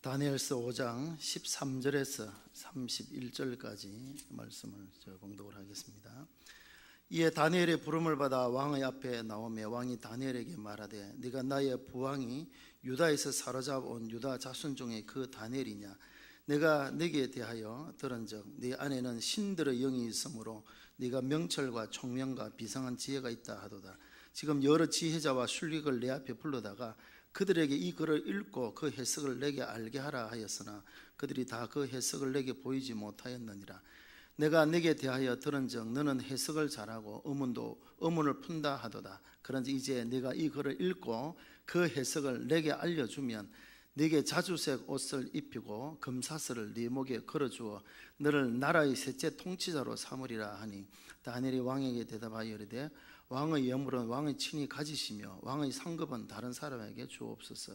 다니엘서 5장 13절에서 31절까지 말씀을 봉독을 하겠습니다. 이에 다니엘의 부름을 받아 왕의 앞에 나오며 왕이 다니엘에게 말하되 네가 나의 부왕이 유다에서 사로잡아 온 유다 자손 중에 그 다니엘이냐? 내가 네게 대하여 들은즉 네 안에는 신들의 영이 있으므로 네가 명철과 총명과 비상한 지혜가 있다 하도다. 지금 여러 지혜자와 술릭을 내 앞에 불러다가 그들에게 이 글을 읽고 그 해석을 내게 알게 하라 하였으나 그들이 다 그 해석을 내게 보이지 못하였느니라. 내가 네게 대하여 들은즉 너는 해석을 잘하고 의문을 푼다 하도다. 그런지 이제 네가 이 글을 읽고 그 해석을 내게 알려주면 네게 자주색 옷을 입히고 금사슬을 네 목에 걸어주어 너를 나라의 셋째 통치자로 삼으리라 하니 다니엘이 왕에게 대답하여 이르되 왕의 예물은 왕의 친히 가지시며 왕의 상급은 다른 사람에게 주옵소서.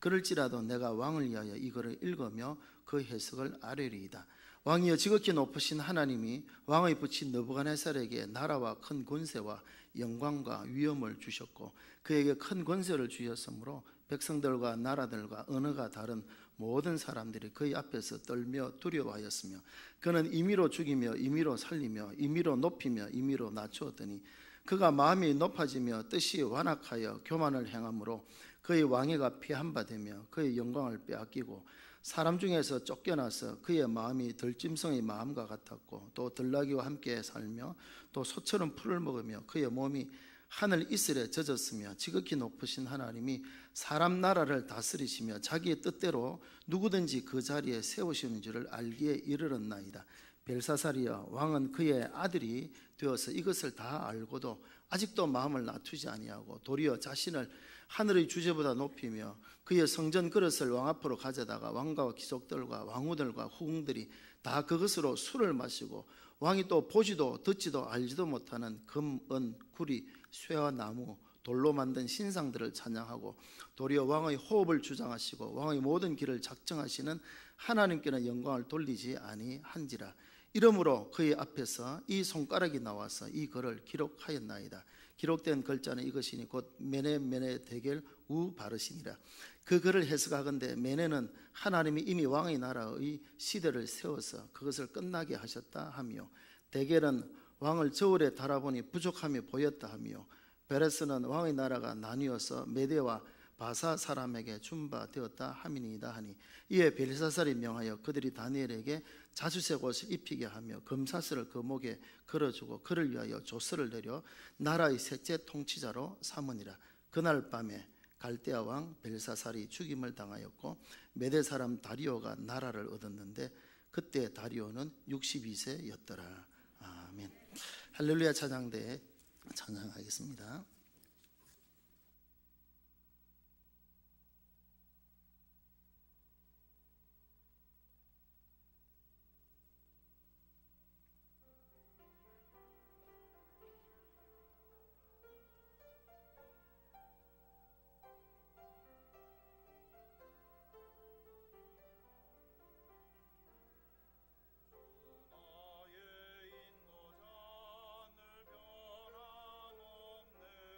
그럴지라도 내가 왕을 위하여 이거를 읽으며 그 해석을 아뢰리이다. 왕이여 지극히 높으신 하나님이 왕의 부친 느부갓네살에게 나라와 큰 권세와 영광과 위엄을 주셨고 그에게 큰 권세를 주셨으므로 백성들과 나라들과 언어가 다른 모든 사람들이 그의 앞에서 떨며 두려워하였으며 그는 임의로 죽이며 임의로 살리며 임의로 높이며 임의로 낮추었더니 그가 마음이 높아지며 뜻이 완악하여 교만을 행함으로 그의 왕위가 폐한 바 되며 그의 영광을 빼앗기고 사람 중에서 쫓겨나서 그의 마음이 들짐승의 마음과 같았고 또 들나귀와 함께 살며 또 소처럼 풀을 먹으며 그의 몸이 하늘 이슬에 젖었으며 지극히 높으신 하나님이 사람 나라를 다스리시며 자기의 뜻대로 누구든지 그 자리에 세우시는 줄을 알기에 이르렀나이다. 벨사살이여 왕은 그의 아들이 되어서 이것을 다 알고도 아직도 마음을 낮추지 아니하고 도리어 자신을 하늘의 주제보다 높이며 그의 성전 그릇을 왕 앞으로 가져다가 왕과 귀족들과 왕후들과 후궁들이 다 그것으로 술을 마시고 왕이 또 보지도 듣지도 알지도 못하는 금, 은, 구리, 쇠와 나무, 돌로 만든 신상들을 찬양하고 도리어 왕의 호흡을 주장하시고 왕의 모든 길을 작정하시는 하나님께는 영광을 돌리지 아니한지라. 이러므로 그의 앞에서 이 손가락이 나와서 이 글을 기록하였나이다. 기록된 글자는 이것이니 곧 메네 데겔 우 바르시니라. 그 글을 해석하건대 메네는 하나님이 이미 왕의 나라의 시대를 세워서 그것을 끝나게 하셨다 하며 데겔은 왕을 저울에 달아보니 부족함이 보였다 하며 베레스는 왕의 나라가 나뉘어서 메대와 바사 사람에게 준바되었다 함이니이다 하니 이에 벨사살이 명하여 그들이 다니엘에게 자주색 옷을 입히게 하며 금사슬을 그 목에 걸어주고 그를 위하여 조서를 내려 나라의 셋째 통치자로 삼으니라. 그날 밤에 갈대아 왕 벨사살이 죽임을 당하였고 메대 사람 다리오가 나라를 얻었는데 그때 다리오는 62세였더라. 아멘. 할렐루야. 찬양대에 찬양하겠습니다. 나의 인도자늘 변함없네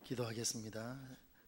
기도하겠습니다.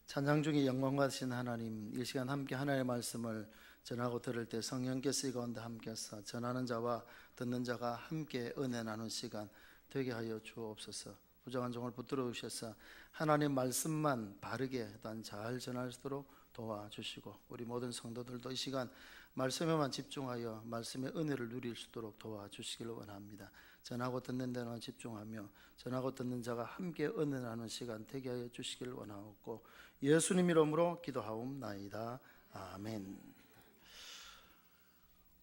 찬양 중에 영광 받으신 하나님, 이 시간 함께 하나님의 말씀을 전하고 들을 때 성령께서 이 가운데 함께하사 전하는 자와 듣는 자가 함께 은혜 나눈 시간 되게 하여 주옵소서. 부정한 종을 붙들어 주셔서 하나님의 말씀만 바르게 또한 잘 전할 수 있도록 도와주시고, 우리 모든 성도들도 이 시간 말씀에만 집중하여 말씀의 은혜를 누릴 수 있도록 도와주시기를 원합니다. 전하고 듣는 데만 집중하며 전하고 듣는 자가 함께 은혜 나누는 시간 되게 하여 주시기를 원하옵고, 예수님 이름으로 기도하옵나이다. 아멘.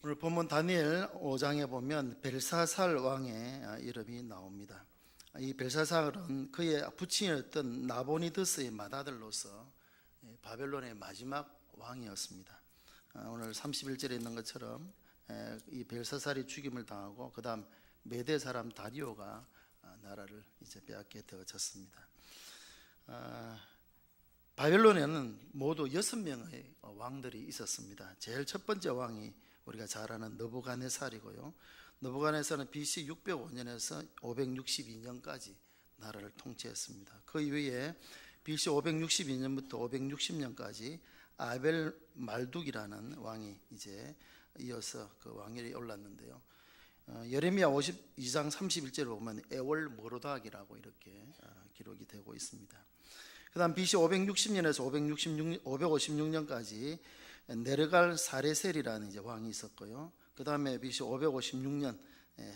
오늘 본문 다니엘 5장에 보면 벨사살 왕의 이름이 나옵니다. 이 벨사살은 그의 부친이었던 나보니드스의 맏아들로서 바벨론의 마지막 왕이었습니다. 오늘 31절에 있는 것처럼 이 벨사살이 죽임을 당하고 그 다음 메대 사람 다리오가 나라를 이제 빼앗게 되어졌습니다. 바벨론에는 모두 6명의 왕들이 있었습니다. 제일 첫 번째 왕이 우리가 잘 아는 느부갓네살이고요. 느부갓네살은 BC 605년에서 562년까지 나라를 통치했습니다. 그 이후에 BC 562년부터 560년까지 아벨 말둑이라는 왕이 이제 이어서 그 왕위에 올랐는데요. 예레미야 52장 31절을 보면 에월 모로닥이라고 이렇게 기록이 되고 있습니다. 그 다음 BC 560년에서 556년까지 네르갈 사레셀이라는 이제 왕이 있었고요. 그 다음에 BC 556년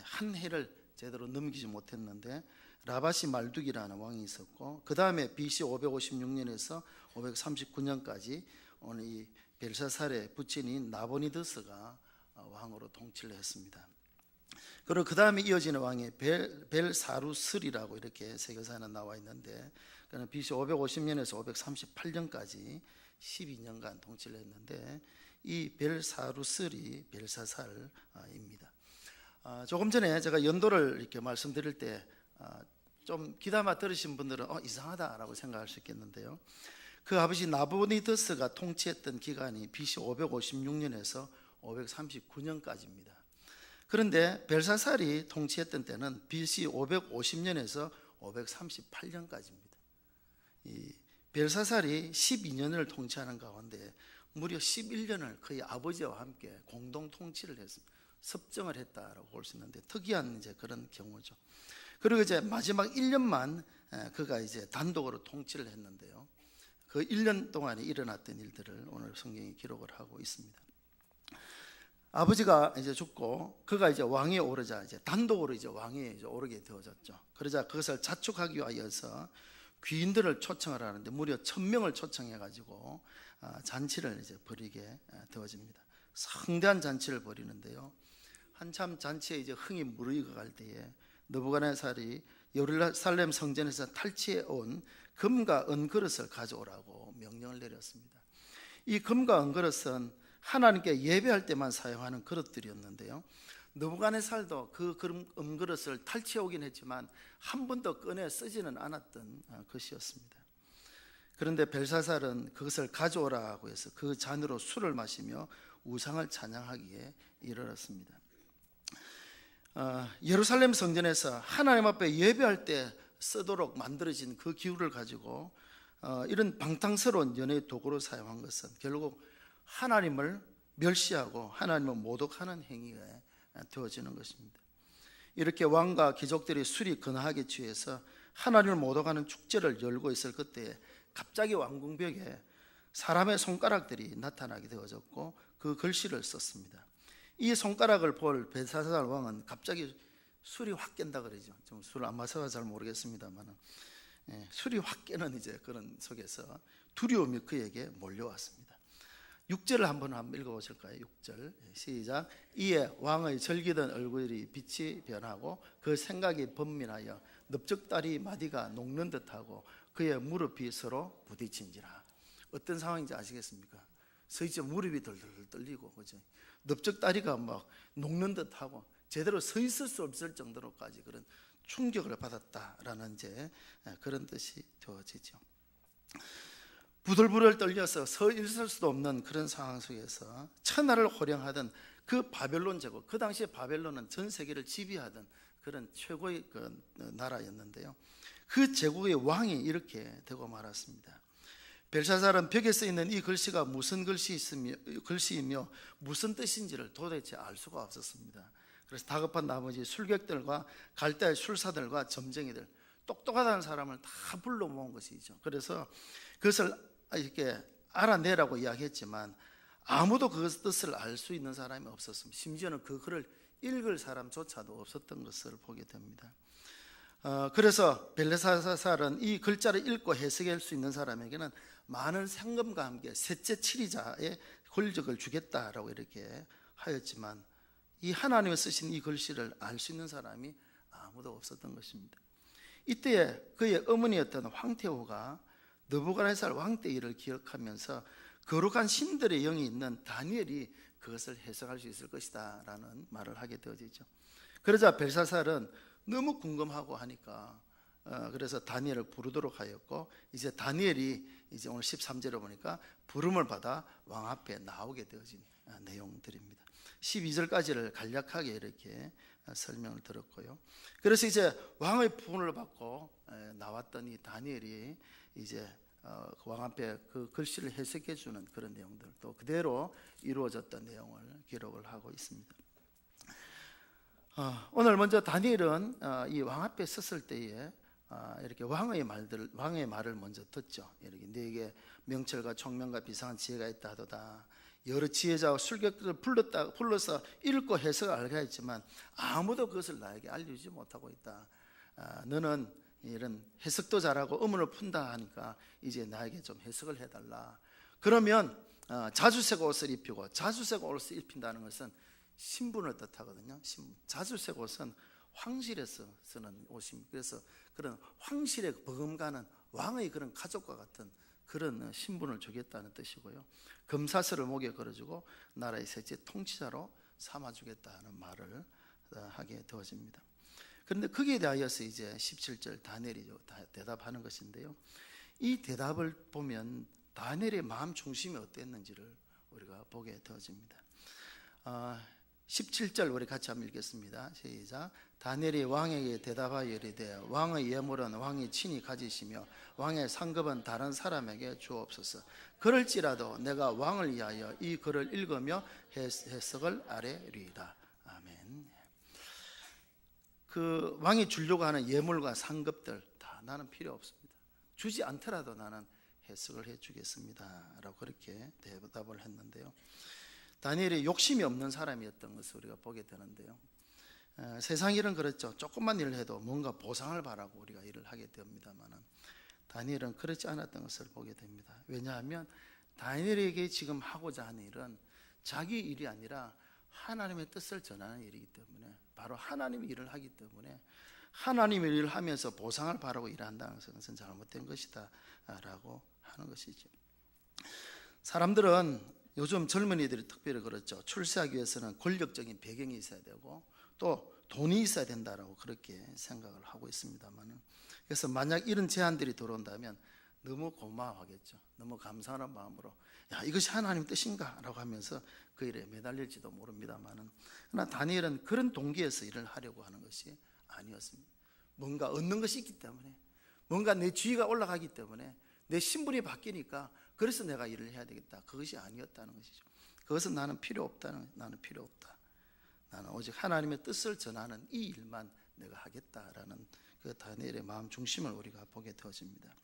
한 해를 제대로 넘기지 못했는데 라바시 말둑이라는 왕이 있었고, 그 다음에 BC 556년에서 539년까지 오늘 이 벨사살의 부친인 나보니드스가 왕으로 통치를 했습니다. 그리고 그 다음에 이어지는 왕이 벨사루슬이라고 이렇게 세계사에는 나와 있는데, 그는 BC 550년에서 538년까지 12년간 통치를 했는데, 이 벨사루슬이 벨사살입니다. 조금 전에 제가 연도를 이렇게 말씀드릴 때 좀 귀담아 들으신 분들은 이상하다라고 생각할 수 있겠는데요. 그 아버지 나보니드스가 통치했던 기간이 BC 556년에서 539년까지입니다. 그런데 벨사살이 통치했던 때는 BC 550년에서 538년까지입니다. 이 벨사살이 12년을 통치하는 가운데 무려 11년을 그의 아버지와 함께 공동 통치를 했습니다. 섭정을 했다라고 볼 수 있는데 특이한 이제 그런 경우죠. 그리고 이제 마지막 1년만 그가 이제 단독으로 통치를 했는데요. 그 1년 동안에 일어났던 일들을 오늘 성경이 기록을 하고 있습니다. 아버지가 이제 죽고 그가 이제 왕위에 오르자 이제 단독으로 이제 왕위에 이제 오르게 되어졌죠. 그러자 그것을 자축하기 위하여서 귀인들을 초청을 하는데 무려 1000명을 초청해 가지고 잔치를 이제 벌이게 되어집니다. 성대한 잔치를 벌이는데요. 한참 잔치에 이제 흥이 무르익어 갈 때에 느부갓네살이 예루살렘 성전에서 탈취해 온 금과 은그릇을 가져오라고 명령을 내렸습니다. 이 금과 은그릇은 하나님께 예배할 때만 사용하는 그릇들이었는데요. 느부갓네살도 그 은그릇을 탈취해 오긴 했지만 한 번도 꺼내 쓰지는 않았던 것이었습니다. 그런데 벨사살은 그것을 가져오라고 해서 그 잔으로 술을 마시며 우상을 찬양하기에 이르렀습니다. 예루살렘 성전에서 하나님 앞에 예배할 때 쓰도록 만들어진 그 기구를 가지고 이런 방탕스러운 연애의 도구로 사용한 것은 결국 하나님을 멸시하고 하나님을 모독하는 행위가 되어지는 것입니다. 이렇게 왕과 귀족들이 술이 근하게 취해서 하나님을 모독하는 축제를 열고 있을 그때에 갑자기 왕궁벽에 사람의 손가락들이 나타나게 되어졌고 그 글씨를 썼습니다. 이 손가락을 볼 벨사살 왕은 갑자기 술이 확 깬다 그러죠. 좀 술을 안 마셔서 잘 모르겠습니다만 술이 확 깨는 이제 그런 속에서 두려움이 그에게 몰려왔습니다. 6절을 한번 읽어보실까요? 6절 시작. 이에 왕의 절기던 얼굴이 빛이 변하고 그 생각이 번민하여 넓적다리 마디가 녹는 듯하고 그의 무릎이 서로 부딪힌지라. 어떤 상황인지 아시겠습니까? 서있죠. 무릎이 덜덜 떨리고 그죠? 넓적다리가 막 녹는 듯하고 제대로 서 있을 수 없을 정도로까지 그런 충격을 받았다라는 이제 그런 뜻이 되어지죠. 부들부들 떨려서 서 있을 수도 없는 그런 상황 속에서 천하를 호령하던 그 바벨론 제국, 그 당시에 바벨론은 전 세계를 지배하던 그런 최고의 그 나라였는데요. 그 제국의 왕이 이렇게 되고 말았습니다. 벨사살은 벽에 써 있는 이 글씨가 무슨 글씨이며 무슨 뜻인지를 도대체 알 수가 없었습니다. 그래서 다급한 나머지 술객들과 갈대의 술사들과 점쟁이들, 똑똑하다는 사람을 다 불러 모은 것이죠. 그래서 그것을 이렇게 알아내라고 이야기했지만 아무도 그 뜻을 알 수 있는 사람이 없었습니다. 심지어는 그 글을 읽을 사람조차도 없었던 것을 보게 됩니다. 그래서 벨사살은 이 글자를 읽고 해석할 수 있는 사람에게는 많은 상금과 함께 셋째 치리자의 권력을 주겠다라고 이렇게 하였지만 이 하나님이 쓰신 이 글씨를 알 수 있는 사람이 아무도 없었던 것입니다. 이때에 그의 어머니였던 황태호가 느부갓네살 왕 때 일을 기억하면서 거룩한 신들의 영이 있는 다니엘이 그것을 해석할 수 있을 것이다 라는 말을 하게 되어지죠. 그러자 벨사살은 너무 궁금하고 하니까 그래서 다니엘을 부르도록 하였고, 이제 다니엘이 이제 오늘 13절에 보니까 부름을 받아 왕 앞에 나오게 되어진 내용들입니다. 12절까지를 간략하게 이렇게 설명을 들었고요. 그래서 이제 왕의 부름을 받고 나왔던 이 다니엘이 이제 왕 앞에 그 글씨를 해석해 주는 그런 내용들, 또 그대로 이루어졌던 내용을 기록을 하고 있습니다. 오늘 먼저 다니엘은 이 왕 앞에 섰을 때에 이렇게 왕의 말을 먼저 듣죠. 이렇게 네게 명철과 총명과 비상한 지혜가 있다 하도다. 여러 지혜자와 술객들을 불러서 읽고 해석을 알게 했지만 아무도 그것을 나에게 알려주지 못하고 있다. 너는 이런 해석도 잘하고 의문을 푼다 하니까 이제 나에게 좀 해석을 해달라. 그러면 자주색 옷을 입히고, 자주색 옷을 입힌다는 것은 신분을 뜻하거든요. 자주색 옷은 황실에서 쓰는 옷입니다. 그래서 그런 황실에 버금가는 왕의 그런 가족과 같은 그런 신분을 주겠다는 뜻이고요. 금사슬을 목에 걸어주고 나라의 셋째 통치자로 삼아주겠다는 말을 하게 되어집니다. 그런데 거기에 대하여서 이제 17절 다니엘이 대답하는 것인데요. 이 대답을 보면 다니엘의 마음 중심이 어땠는지를 우리가 보게 되어집니다. 17절 우리 같이 한번 읽겠습니다. 시작. 다니엘이 왕에게 대답하여 이르되 왕의 예물은 왕이 친히 가지시며 왕의 상급은 다른 사람에게 주옵소서. 그럴지라도 내가 왕을 위하여 이 글을 읽으며 해석을 아뢰리이다. 아멘. 그 왕이 주려고 하는 예물과 상급들 다 나는 필요 없습니다. 주지 않더라도 나는 해석을 해주겠습니다 라고 그렇게 대답을 했는데요. 다니엘이 욕심이 없는 사람이었던 것을 우리가 보게 되는데요. 세상 일은 그렇죠. 조금만 일을 해도 뭔가 보상을 바라고 우리가 일을 하게 됩니다만 다니엘은 그렇지 않았던 것을 보게 됩니다. 왜냐하면 다니엘에게 지금 하고자 하는 일은 자기 일이 아니라 하나님의 뜻을 전하는 일이기 때문에, 바로 하나님의 일을 하기 때문에 하나님의 일을 하면서 보상을 바라고 일한다는 것은 잘못된 것이다 라고 하는 것이죠. 사람들은 요즘 젊은이들이 특별히 그렇죠. 출세하기 위해서는 권력적인 배경이 있어야 되고 또 돈이 있어야 된다라고 그렇게 생각을 하고 있습니다만, 그래서 만약 이런 제안들이 들어온다면 너무 고마워하겠죠. 너무 감사하는 마음으로 야, 이것이 하나님 뜻인가? 라고 하면서 그 일에 매달릴지도 모릅니다만, 그러나 다니엘은 그런 동기에서 일을 하려고 하는 것이 아니었습니다. 뭔가 얻는 것이 있기 때문에, 뭔가 내 지위가 올라가기 때문에, 내 신분이 바뀌니까 그래서 내가 일을 해야 되겠다, 그것이 아니었다는 것이죠. 그것은 나는 필요 없다. 나는 오직 하나님의 뜻을 전하는 이 일만 내가 하겠다라는 그 다니엘의 마음 중심을 우리가 보게 되어집니다.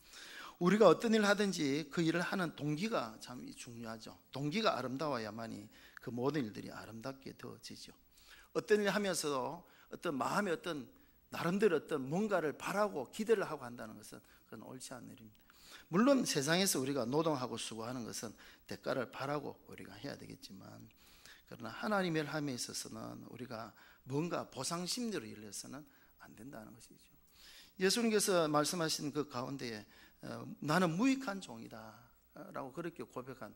우리가 어떤 일을 하든지 그 일을 하는 동기가 참 중요하죠. 동기가 아름다워야만이 그 모든 일들이 아름답게 되어지죠. 어떤 일을 하면서도 어떤 마음에 어떤 나름대로 어떤 뭔가를 바라고 기대를 하고 한다는 것은 그건 옳지 않은 일입니다. 물론 세상에서 우리가 노동하고 수고하는 것은 대가를 바라고 우리가 해야 되겠지만, 그러나 하나님의 일을 함에 있어서는 우리가 뭔가 보상 심리로 일을 해서는 안 된다는 것이죠. 예수님께서 말씀하신 그 가운데에 나는 무익한 종이다 라고 그렇게 고백한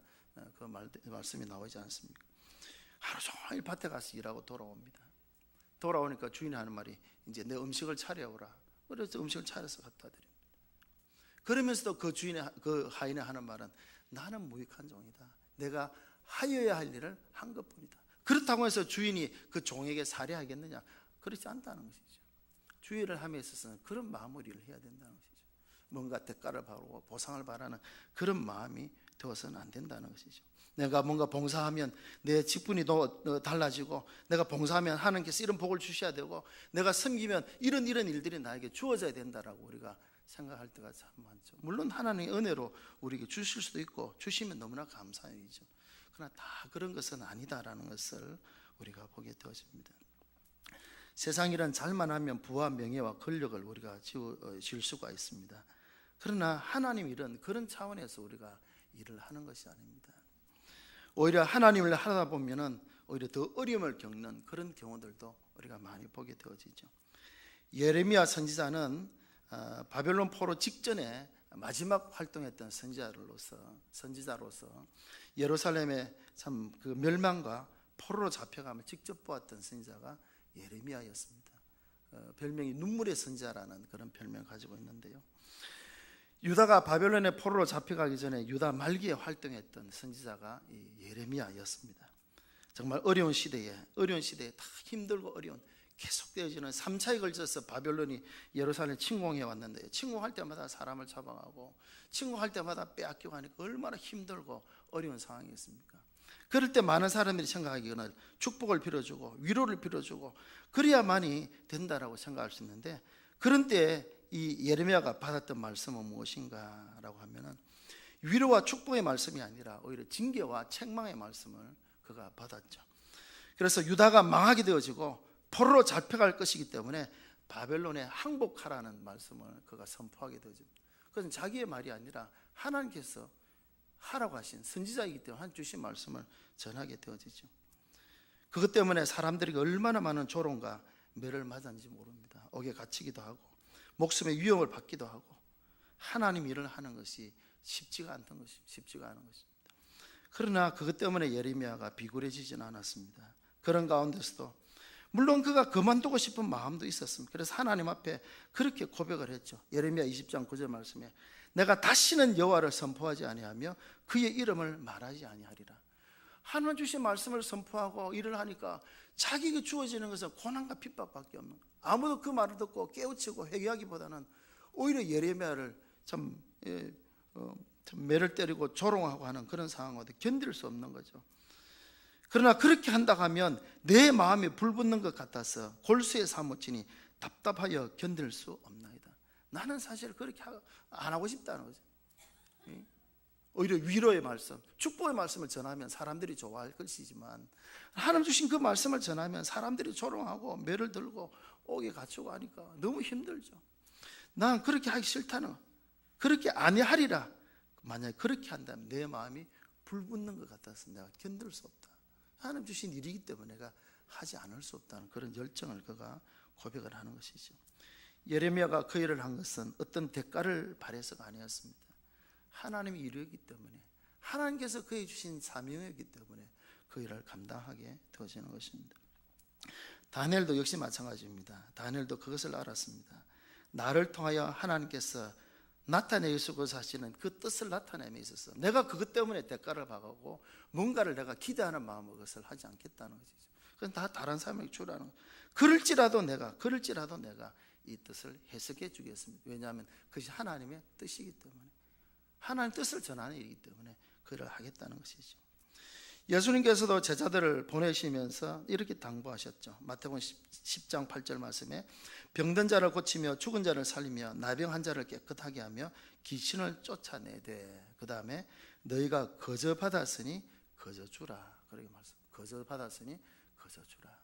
그 말씀이 나오지 않습니까? 하루 종일 밭에 가서 일하고 돌아옵니다. 돌아오니까 주인이 하는 말이 이제 내 음식을 차려오라. 그래서 음식을 차려서 갖다 드립니다. 그러면서도 그 하인이 하는 말은 나는 무익한 종이다. 내가 하여야 할 일을 한 것뿐이다. 그렇다고 해서 주인이 그 종에게 살해하겠느냐? 그렇지 않다는 것이죠. 주의를 함에 있어서는 그런 마무리를 해야 된다는 것이죠. 뭔가 대가를 바라고 보상을 바라는 그런 마음이 되어서는 안 된다는 것이죠. 내가 뭔가 봉사하면 내 직분이 더 달라지고, 내가 봉사하면 하나님께서 이런 복을 주셔야 되고, 내가 섬기면 이런 일들이 나에게 주어져야 된다라고 우리가 생각할 때가 참 많죠. 물론 하나님의 은혜로 우리에게 주실 수도 있고, 주시면 너무나 감사한 일이죠. 그러나 다 그런 것은 아니다라는 것을 우리가 보게 되어집니다. 세상이란 잘만 하면 부와 명예와 권력을 우리가 지을 수가 있습니다. 그러나 하나님 일은 그런 차원에서 우리가 일을 하는 것이 아닙니다. 오히려 하나님을 하다 보면은 오히려 더 어려움을 겪는 그런 경우들도 우리가 많이 보게 되어지죠. 예레미야 선지자는 바벨론 포로 직전에 마지막 활동했던 선지자로서 예루살렘의 참 그 멸망과 포로로 잡혀감을 직접 보았던 선지자가 예레미야였습니다. 별명이 눈물의 선지자라는 그런 별명을 가지고 있는데요. 유다가 바벨론의 포로로 잡혀가기 전에 유다 말기에 활동했던 선지자가 예레미야였습니다. 정말 어려운 시대에 다 힘들고 어려운 계속되어지는 3차에 걸쳐서 바벨론이 예루살렘 침공해 왔는데, 침공할 때마다 사람을 잡아가고 침공할 때마다 빼앗기고 하니까 얼마나 힘들고 어려운 상황이었습니까? 그럴 때 많은 사람들이 생각하기에는 축복을 빌어주고 위로를 빌어주고 그래야만이 된다라고 생각할 수 있는데, 그런 때에 이 예레미야가 받았던 말씀은 무엇인가라고 하면은 위로와 축복의 말씀이 아니라 오히려 징계와 책망의 말씀을 그가 받았죠. 그래서 유다가 망하게 되어지고 포로로 잡혀갈 것이기 때문에 바벨론에 항복하라는 말씀을 그가 선포하게 되죠. 그것은 자기의 말이 아니라 하나님께서 하라고 하신 선지자이기 때문에 한 주신 말씀을 전하게 되어지죠. 그것 때문에 사람들이 얼마나 많은 조롱과 매를 맞았는지 모릅니다. 옥에 갇히기도 하고 목숨의 위험을 받기도 하고, 하나님 일을 하는 것이 쉽지가 않은 것입니다. 그러나 그것 때문에 예레미야가 비굴해지지는 않았습니다. 그런 가운데서도 물론 그가 그만두고 싶은 마음도 있었습니다. 그래서 하나님 앞에 그렇게 고백을 했죠. 예레미야 20장 9절 말씀에 내가 다시는 여호와를 선포하지 아니하며 그의 이름을 말하지 아니하리라. 하나님 주신 말씀을 선포하고 일을 하니까 자기에게 주어지는 것은 고난과 핍박밖에 없는 거예요. 아무도 그 말을 듣고 깨우치고 회개하기보다는 오히려 예레미야를 참 매를 때리고 조롱하고 하는 그런 상황을 견딜 수 없는 거죠. 그러나 그렇게 한다고 하면 내 마음이 불붙는 것 같아서 골수에 사무치니 답답하여 견딜 수 없나이다. 나는 사실 그렇게 안 하고 싶다는 거죠. 오히려 위로의 말씀, 축복의 말씀을 전하면 사람들이 좋아할 것이지만, 하나님 주신 그 말씀을 전하면 사람들이 조롱하고 매를 들고 옥에 갇히고 하니까 너무 힘들죠. 난 그렇게 하기 싫다는 거, 그렇게 아니하리라. 만약에 그렇게 한다면 내 마음이 불붙는 것 같아서 내가 견딜 수 없다. 하나님 주신 일이기 때문에 내가 하지 않을 수 없다는 그런 열정을 그가 고백을 하는 것이죠. 예레미야가 그 일을 한 것은 어떤 대가를 바래서가 아니었습니다. 하나님이 이루었기 때문에, 하나님께서 그에 주신 사명이기 때문에 그 일을 감당하게 되어지는 것입니다. 다니엘도 역시 마찬가지입니다. 다니엘도 그것을 알았습니다. 나를 통하여 하나님께서 나타내시고 하시는 그 뜻을 나타냄에 있어서 내가 그것 때문에 대가를 받고 뭔가를 내가 기대하는 마음으로 그것을 하지 않겠다는 것이죠. 그건 다 다른 사람에게 주라는 거죠. 그럴지라도 내가 이 뜻을 해석해 주겠습니다. 왜냐하면 그것이 하나님의 뜻이기 때문에, 하나님 뜻을 전하는 일이기 때문에 그를 하겠다는 것이죠. 예수님께서도 제자들을 보내시면서 이렇게 당부하셨죠. 마태복음 10장 8절 말씀에 병든 자를 고치며 죽은 자를 살리며 나병한 자를 깨끗하게 하며 귀신을 쫓아내되, 그 다음에 너희가 거저 받았으니 거저 주라. 그렇게 말씀. 거저 받았으니 거저 주라.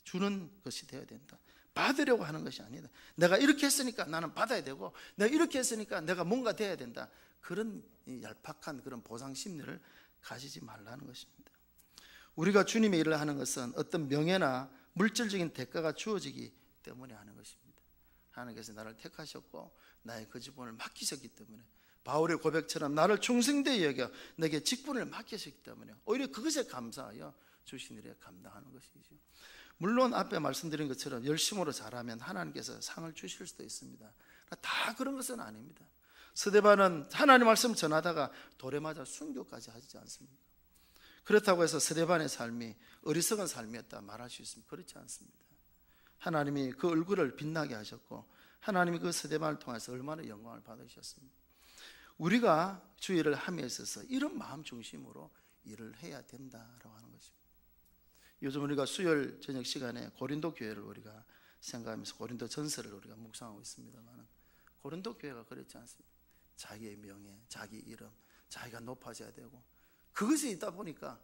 주는 것이 되어야 된다. 받으려고 하는 것이 아니다. 내가 이렇게 했으니까 나는 받아야 되고, 내가 이렇게 했으니까 내가 뭔가 돼야 된다. 그런 얄팍한 그런 보상 심리를 가지지 말라는 것입니다. 우리가 주님의 일을 하는 것은 어떤 명예나 물질적인 대가가 주어지기 때문에 하는 것입니다. 하나님께서 나를 택하셨고 나의 그 직분을 맡기셨기 때문에, 바울의 고백처럼 나를 충성되이 여겨 내게 직분을 맡기셨기 때문에 오히려 그것에 감사하여 주신 일에 감당하는 것이죠. 물론 앞에 말씀드린 것처럼 열심으로 잘하면 하나님께서 상을 주실 수도 있습니다. 다 그런 것은 아닙니다. 스데반은 하나님 말씀 전하다가 돌에 맞아 순교까지 하지 않습니까? 그렇다고 해서 스데반의 삶이 어리석은 삶이었다 말할 수 있습니다. 그렇지 않습니다. 하나님이 그 얼굴을 빛나게 하셨고 하나님이 그 스데반을 통해서 얼마나 영광을 받으셨습니까? 우리가 주 일을 함에 있어서 이런 마음 중심으로 일을 해야 된다라고 하는 것입니다. 요즘 우리가 수요일 저녁 시간에 고린도 교회를 우리가 생각하면서 고린도 전서를 우리가 묵상하고 있습니다만, 고린도 교회가 그렇지 않습니다. 자기의 명예, 자기 이름, 자기가 높아져야 되고, 그것이 있다 보니까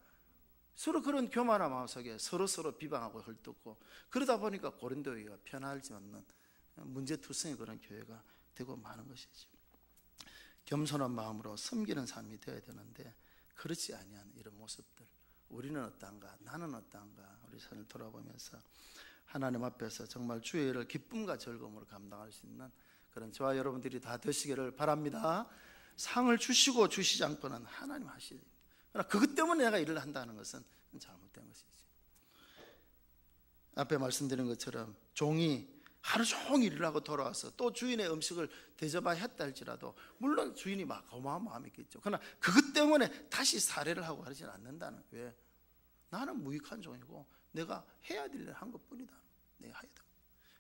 서로 그런 교만한 마음속에 서로 비방하고 헐뜯고, 그러다 보니까 고린도 교회가 편하지 않는 문제투성이 그런 교회가 되고 마는 것이죠. 겸손한 마음으로 섬기는 삶이 되어야 되는데 그렇지 아니한 이런 모습들, 우리는 어떠한가, 나는 어떠한가, 우리 삶을 돌아보면서 하나님 앞에서 정말 주의 일을 기쁨과 즐거움으로 감당할 수 있는 그런 저와 여러분들이 다 되시기를 바랍니다. 상을 주시고 주시지 않고는 하나님 하셔야 됩니다. 그러나 그것 때문에 내가 일을 한다는 것은 잘못된 것이지. 앞에 말씀드린 것처럼 종이 하루 종일 일을 하고 돌아와서 또 주인의 음식을 대접해야 했다 할지라도 물론 주인이 막 고마운 마음이 있겠죠. 그러나 그것 때문에 다시 살해를 하고 하지는 않는다는. 왜? 나는 무익한 종이고 내가 해야 될 일을 한 것뿐이다. 내가 해야 되고,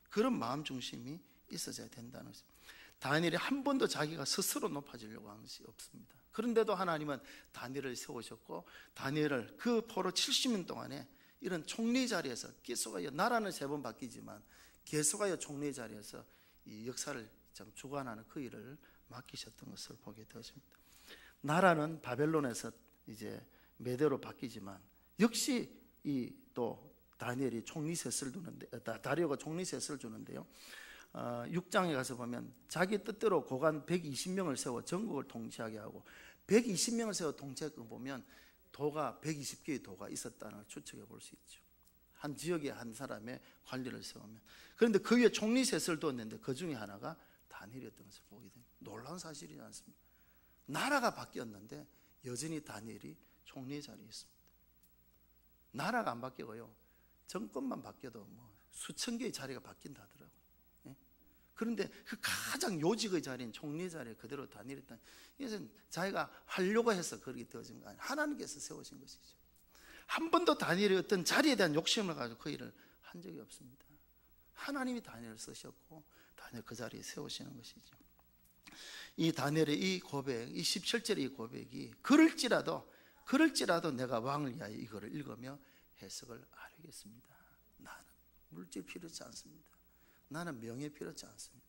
그런 마음 중심이 있어야 된다는 것입니다. 다니엘이 한 번도 자기가 스스로 높아지려고 한 것이 없습니다. 그런데도 하나님은 다니엘을 세우셨고, 다니엘을 그 포로 70년 동안에 이런 총리 자리에서, 계속하여 나라는 3번 바뀌지만 계속하여 총리 자리에서 이 역사를 참 주관하는 그 일을 맡기셨던 것을 보게 되었습니다. 나라는 바벨론에서 이제 메대로 바뀌지만 역시 이 또 다니엘이 총리 셋을 두는데, 다리오가 총리 셋을 주는데요, 6장에 가서 보면 자기 뜻대로 고관 120명을 세워 전국을 통치하게 하고, 120명을 세워 통치하게 보면 도가 120개의 도가 있었다는 걸 추측해 볼 수 있죠. 한 지역에 한 사람의 관리를 세우면. 그런데 그 위에 총리 셋을 두었는데 그 중에 하나가 다니엘이었던 것을 보게 됩니다. 놀라운 사실이지 않습니까? 나라가 바뀌었는데 여전히 다니엘이 총리의 자리에 있습니다. 나라가 안 바뀌고요, 정권만 바뀌어도 수천 개의 자리가 바뀐다 하더라고요. 그런데 그 가장 요직의 자리인 총리의 자리에 그대로 다니엘했다. 이것은 자기가 하려고 해서 그렇게 되어진 거 아니에요. 하나님께서 세우신 것이죠. 한 번도 다니엘의 어떤 자리에 대한 욕심을 가지고 그 일을 한 적이 없습니다. 하나님이 다니엘을 쓰셨고 다니엘 그 자리에 세우시는 것이죠. 이 다니엘의 이 고백, 이 17절의 이 고백이 그럴지라도 내가 왕을 위하여 이거를 읽으며 해석을 알겠습니다. 나는 물질 필요치 않습니다. 나는 명예 필요치 않습니다.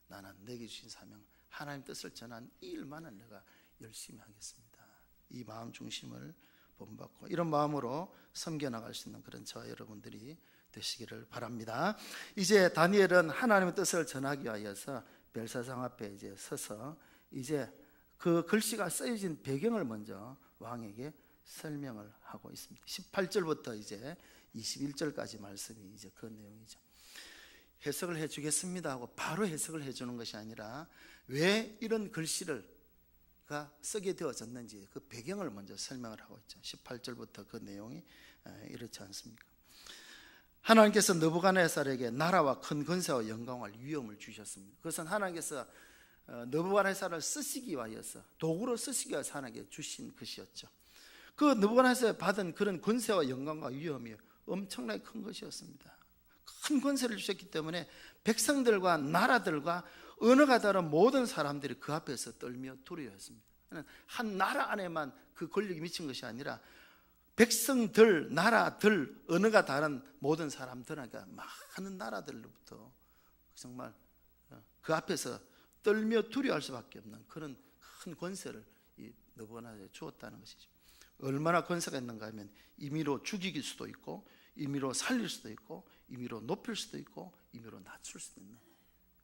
나는 내게 주신 사명, 하나님 뜻을 전한 이 일만은 내가 열심히 하겠습니다. 이 마음 중심을 본받고 이런 마음으로 섬겨나갈 수 있는 그런 저와 여러분들이 되시기를 바랍니다. 이제 다니엘은 하나님의 뜻을 전하기 위하여서 벨사상 앞에 이제 서서 이제 그 글씨가 쓰여진 배경을 먼저 왕에게 설명을 하고 있습니다. 18절부터 이제 21절까지 말씀이 이제 그 내용이죠. 해석을 해주겠습니다 하고 바로 해석을 해주는 것이 아니라 왜 이런 글씨가 쓰게 되어졌는지 그 배경을 먼저 설명을 하고 있죠. 18절부터 그 내용이 이렇지 않습니까? 하나님께서 느부갓네살에게 나라와 큰 권세와 영광을 위엄을 주셨습니다. 그것은 하나님께서 느부갓네살을 쓰시기 위하여서, 도구로 쓰시기 위해서 하나님께 주신 것이었죠. 그 느부갓네살이 받은 그런 권세와 영광과 위엄이 엄청나게 큰 것이었습니다. 큰 권세를 주셨기 때문에 백성들과 나라들과 언어가 다른 모든 사람들이 그 앞에서 떨며 두려워했습니다. 한 나라 안에만 그 권력이 미친 것이 아니라 백성들, 나라들, 언어가 다른 모든 사람들에게 많은 나라들로부터 정말 그 앞에서 떨며 두려워할 수밖에 없는 그런 큰 권세를 이 느부갓네살에 주었다는 것이죠. 얼마나 권세가 있는가 하면 임의로 죽이길 수도 있고, 임의로 살릴 수도 있고, 임의로 높일 수도 있고, 임의로 낮출 수도 있는,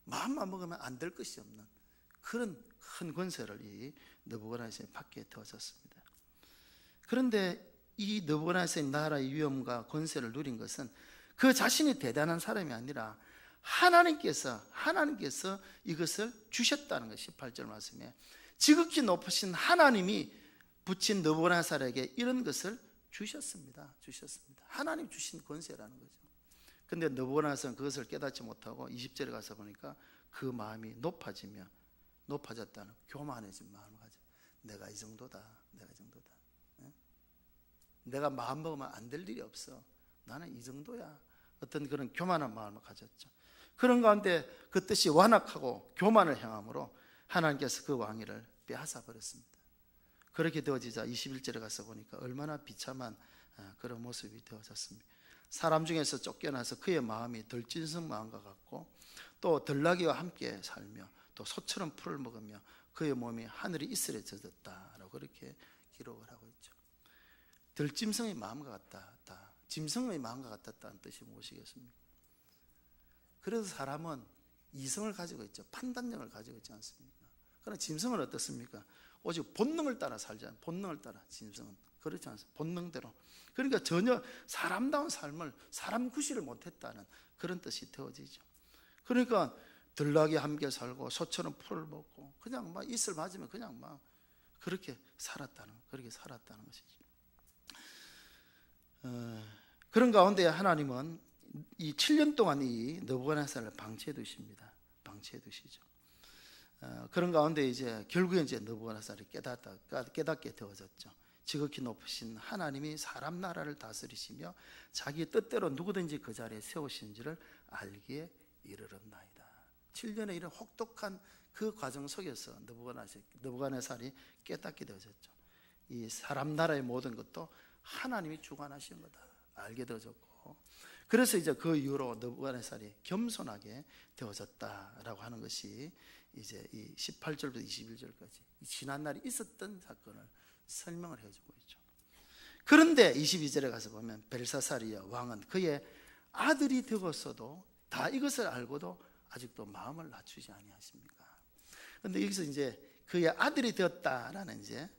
마음만 먹으면 안 될 것이 없는 그런 큰 권세를 이 느부갓네살에 받게 되어졌습니다. 그런데 이 느부갓네살의 나라의 위엄과 권세를 누린 것은 그 자신이 대단한 사람이 아니라 하나님께서 이것을 주셨다는 것. 18절 말씀에 지극히 높으신 하나님이 붙인 느부갓네살에게 이런 것을 주셨습니다. 하나님 주신 권세라는 거죠. 근데 느부갓네살은 그것을 깨닫지 못하고 20절에 가서 보니까 그 마음이 높아졌다는, 교만해진 마음을 가져. 내가 이 정도다. 내가 마음 먹으면 안 될 일이 없어. 나는 이 정도야. 어떤 그런 교만한 마음을 가졌죠. 그런 가운데 그 뜻이 완악하고 교만을 행함으로 하나님께서 그 왕위를 빼앗아 버렸습니다. 그렇게 되어지자 21절에 가서 보니까 얼마나 비참한 그런 모습이 되어졌습니다. 사람 중에서 쫓겨나서 그의 마음이 덜짐승 마음과 같고 또 들나귀와 함께 살며 또 소처럼 풀을 먹으며 그의 몸이 하늘의 이슬에 젖었다라고 그렇게 기록을 하고 있죠. 들짐승의 마음과 같다, 짐승의 마음과 같았다는 뜻이 무엇이겠습니까? 그래서 사람은 이성을 가지고 있죠. 판단력을 가지고 있지 않습니까? 그러나 짐승은 어떻습니까? 오직 본능을 따라 살잖아요. 본능을 따라. 짐승은 그렇지 않습니까? 본능대로. 그러니까 전혀 사람다운 삶을 사람 구실을 못했다는 그런 뜻이 되어지죠. 그러니까 들나귀 함께 살고 소처럼 풀을 먹고 그냥 막 이슬 맞으면 그냥 막 그렇게 살았다는 것이죠. 그런 가운데 하나님은 이 7년 동안 이 느부갓네살을 방치해 두십니다. 방치해 두시죠. 그런 가운데 이제 결국에 이제 느부갓네살이 깨닫게 되어졌죠. 지극히 높으신 하나님이 사람 나라를 다스리시며 자기 뜻대로 누구든지 그 자리에 세우신지를 알기에 이르렀나이다. 7년의 이런 혹독한 그 과정 속에서 느부갓네살이 깨닫게 되어졌죠. 이 사람 나라의 모든 것도 하나님이 주관하시는 거다 알게 되어졌고, 그래서 이제 그 이후로 느부갓네살이 겸손하게 되어졌다라고 하는 것이 이제 이 18절부터 21절까지 지난 날이 있었던 사건을 설명을 해주고 있죠. 그런데 22절에 가서 보면 벨사살이여 왕은 그의 아들이 되었어도 다 이것을 알고도 아직도 마음을 낮추지 아니하십니까? 그런데 여기서 이제 그의 아들이 되었다라는 이제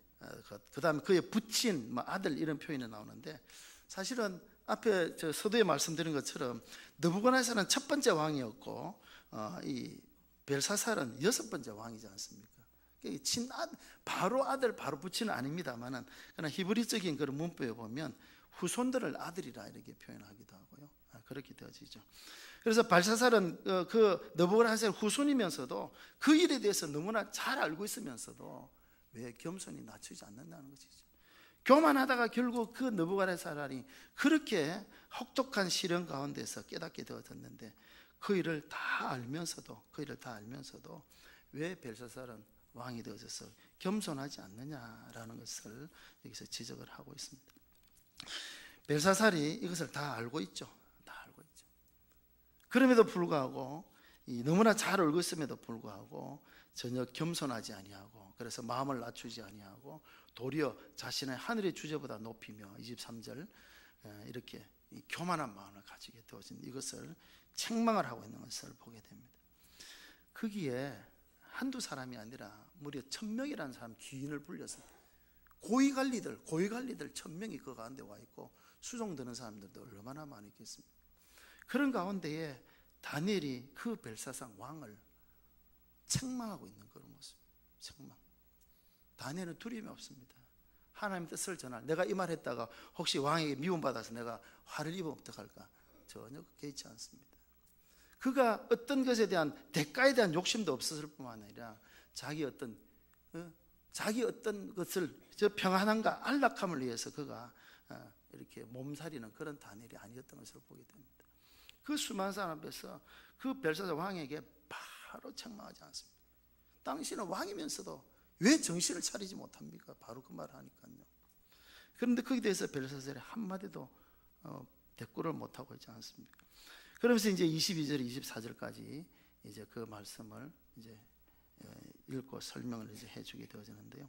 그 다음에 그의 부친 아들 이런 표현이 나오는데, 사실은 앞에 저 서두에 말씀드린 것처럼 느부갓네살은 첫 번째 왕이었고 이 벨사살은 여섯 번째 왕이지 않습니까? 바로 아들 바로 부친은 아닙니다만은 그러나 히브리적인 그런 문법에 보면 후손들을 아들이라 이렇게 표현하기도 하고요. 그렇게 되어지죠. 그래서 벨사살은 그 느부갓네살 후손이면서도 그 일에 대해서 너무나 잘 알고 있으면서도 왜 겸손히 낮추지 않는다는 것이죠. 교만하다가 결국 그 느부갓네살이 그렇게 혹독한 시련 가운데서 깨닫게 되어졌는데 그 일을 다 알면서도 왜 벨사살은 왕이 되어져서 겸손하지 않느냐라는 것을 여기서 지적을 하고 있습니다. 벨사살이 이것을 다 알고 있죠. 그럼에도 불구하고 너무나 잘 알고 있음에도 불구하고 전혀 겸손하지 아니하고, 그래서 마음을 낮추지 아니하고 도리어 자신의 하늘의 주제보다 높이며 23절 이렇게 교만한 마음을 가지게 되어진 이것을 책망을 하고 있는 것을 보게 됩니다. 거기에 한두 사람이 아니라 무려 1000명이라는 사람 귀인을 불려서 고위관리들 1000명이 그 가운데 와 있고 수종드는 사람들도 얼마나 많이 있겠습니까? 그런 가운데에 다니엘이 그 벨사살 왕을 책망하고 있는 그런 모습. 책망. 다니엘은 두려움이 없습니다. 하나님 뜻을 전할, 내가 이 말 했다가 혹시 왕에게 미움받아서 내가 화를 입으면 어떡할까? 전혀 개의치 않습니다. 그가 어떤 것에 대한 대가에 대한 욕심도 없었을 뿐만 아니라 자기 어떤 것을 저 평안함과 안락함을 위해서 그가 이렇게 몸살이는 그런 다니엘이 아니었던 것을 보게 됩니다. 그 수많은 사람 앞에서 그 벨사살 왕에게 바로 책망하지 않습니다. 당신은 왕이면서도 왜 정신을 차리지 못합니까? 바로 그 말을 하니까요. 그런데 거기에 대해서 벨사살이 한마디도 대꾸를 못하고 있지 않습니까? 그러면서 이제 22절, 24절까지 이제 그 말씀을 이제 읽고 설명을 이제 해주게 되어지는데요.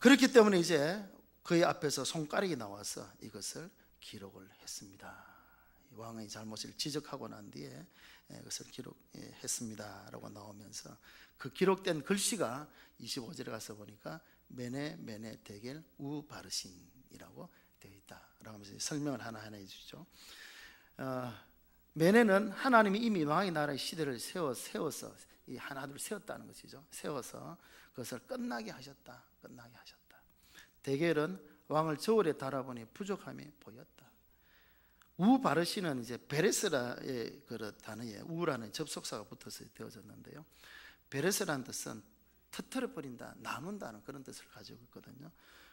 그렇기 때문에 이제 그의 앞에서 손가락이 나와서 이것을 기록을 했습니다. 왕의 잘못을 지적하고 난 뒤에 그것을 기록했습니다라고 나오면서 그 기록된 글씨가 25절에 가서 보니까 메네 데겔 우 바르신이라고 되어 있다라고 하면서 설명을 하나하나 해주죠. 메네는 하나님이 이미 왕의 나라의 시대를 세워서 이 하나둘 세웠다는 것이죠. 세워서 그것을 끝나게 하셨다. 데겔은 왕을 저울에 달아보니 부족함이 보였다. 우 바르시는 이제 베레스라의 그 단어에 우라는 접속사가 붙어서 되어졌는데요. 베레스라는 뜻은 터뜨려 버린다, 나눈다는 그런 뜻을 가지고 있거든요.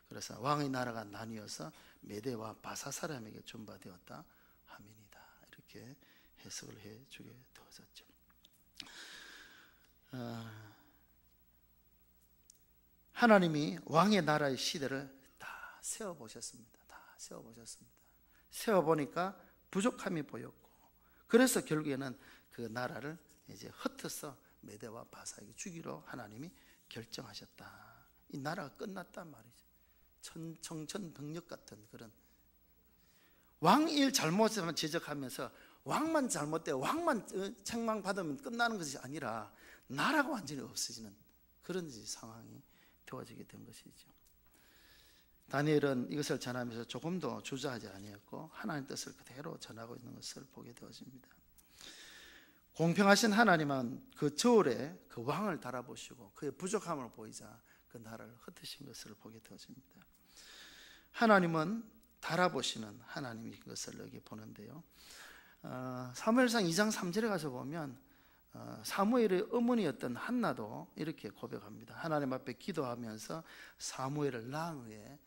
그래서 왕의 나라가 나뉘어서 메대와 바사사람에게 전파되었다 함이니이다. 이렇게 해석을 해주게 되어졌죠. 하나님이 왕의 나라의 시대를 다 세워보셨습니다. 다 세워보셨습니다. 세워보니까 부족함이 보였고, 그래서 결국에는 그 나라를 이제 흩어서 메대와 바사에게 주기로 하나님이 결정하셨다. 이 나라가 끝났단 말이죠. 청천벽력 같은 그런 왕일 잘못만 지적하면서 왕만 잘못되고 왕만 책망받으면 끝나는 것이 아니라 나라가 완전히 없어지는 그런 상황이 되어지게 된 것이죠. 다니엘은 이것을 전하면서 조금도 주저하지 아니했고 하나님의 뜻을 그대로 전하고 있는 것을 보게 되어집니다. 공평하신 하나님은 그 저울에 그 왕을 달아보시고 그의 부족함을 보이자 그 나라를 흩으신 것을 보게 되어집니다. 하나님은 달아보시는 하나님인 것을 여기 보는데요. 사무엘상 2장 3절에 가서 보면 사무엘의 어머니였던 한나도 이렇게 고백합니다. 하나님 앞에 기도하면서 사무엘을 낳은 후에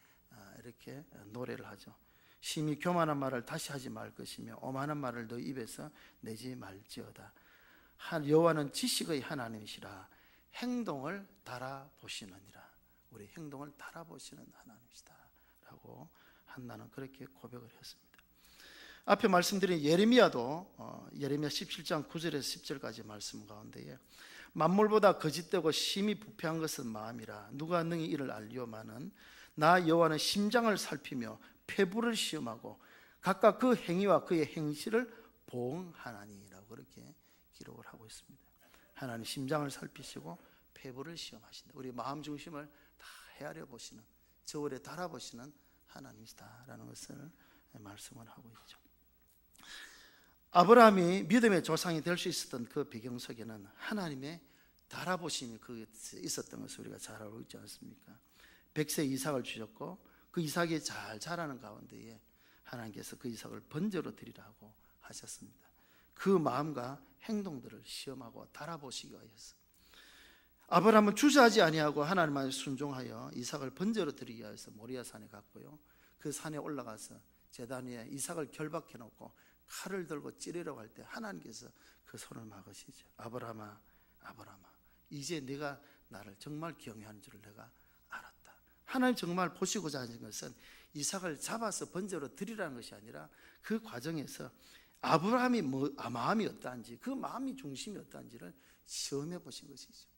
이렇게 노래를 하죠. 심히 교만한 말을 다시 하지 말 것이며 오만한 말을 너 입에서 내지 말지어다. 여호와는 지식의 하나님이시라. 행동을 달아보시느니라. 우리 행동을 달아보시는 하나님이시다 라고 한나는 그렇게 고백을 했습니다. 앞에 말씀드린 예레미야도 예레미야 17장 9절에서 10절까지 말씀 가운데에 만물보다 거짓되고 심히 부패한 것은 마음이라. 누가 능히 이를 알리오마는 나 여호와는 심장을 살피며 폐부를 시험하고 각각 그 행위와 그의 행실을 보응하나니라고 그렇게 기록을 하고 있습니다. 하나님 심장을 살피시고 폐부를 시험하신다. 우리 마음 중심을 다 헤아려 보시는, 저울에 달아보시는 하나님이시다라는 것을 말씀을 하고 있죠. 아브라함이 믿음의 조상이 될 수 있었던 그 배경 속에는 하나님의 달아보심이 있었던 것을 우리가 잘 알고 있지 않습니까? 100세 이삭을 주셨고 그 이삭이 잘 자라는 가운데에 하나님께서 그 이삭을 번제로 드리라고 하셨습니다. 그 마음과 행동들을 시험하고 달아보시기 위해서 아브라함은 주저하지 아니하고 하나님께 순종하여 이삭을 번제로 드리기 위해서 모리아 산에 갔고요. 그 산에 올라가서 제단 위에 이삭을 결박해 놓고 칼을 들고 찌르려고 할 때 하나님께서 그 손을 막으시죠. 아브라함아, 아브라함아, 이제 네가 나를 정말 경외하는 줄을 내가 알았다. 하나님 정말 보시고자 하신 것은 이삭을 잡아서 번제로 드리라는 것이 아니라 그 과정에서 아브라함이 마음이 어떠한지, 그 마음이 중심이 어떠한지를 시험해 보신 것이죠.